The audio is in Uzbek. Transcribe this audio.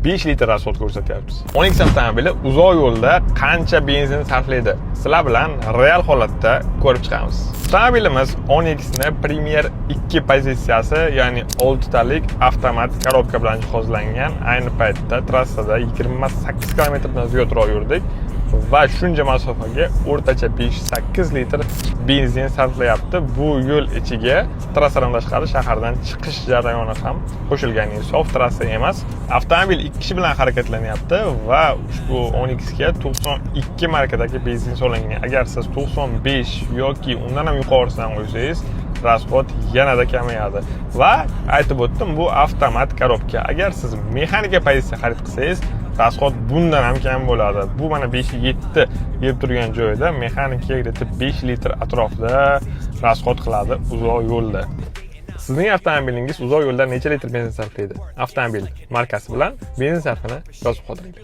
5 litr rasxod ko'rsatyapmiz. 12 avtomobili uzoq yo'lda qancha benzin sarflaydi? Sizlar bilan real holatda ko'rib chiqamiz. Avtomobilimiz 12 ni Premier 2 pozitsiyasi, ya'ni 6 talik avtomat korobka bilan jihozlangan. Ayni paytda trassada 28 km-dan ziyodroq yurdik va shuncha masofaga o'rtacha 5-8 litr benzin sarflayapti. Bu yo'l ichiga trassadan tashqari shahardan chiqish jarayoni ham qo'shilgan, sof trassa emas. Avtomobil 2 kishi bilan harakatlanyapti va ushbu 12 ga 92 markadagi benzin solingan. Agar siz 95 yoki undan ham yuqorisidan qo'ysangiz, rasxod yanada kamayadi. Va aytib o'tdim, bu avtomat korobka. Agar siz mexanika pozitsiya xarid qilsangiz, rasxod bundan ham kam bo'ladi. Bu mana 5-7 yeb turgan joyda mexanika 5 litr atrofida rasxod qiladi uzoq yo'lda. Sizning avtomobilingiz uzoq yo'lda necha litr benzin sarflaydi? Avtomobil markasi bilan benzin sarfini yozib qoldiring.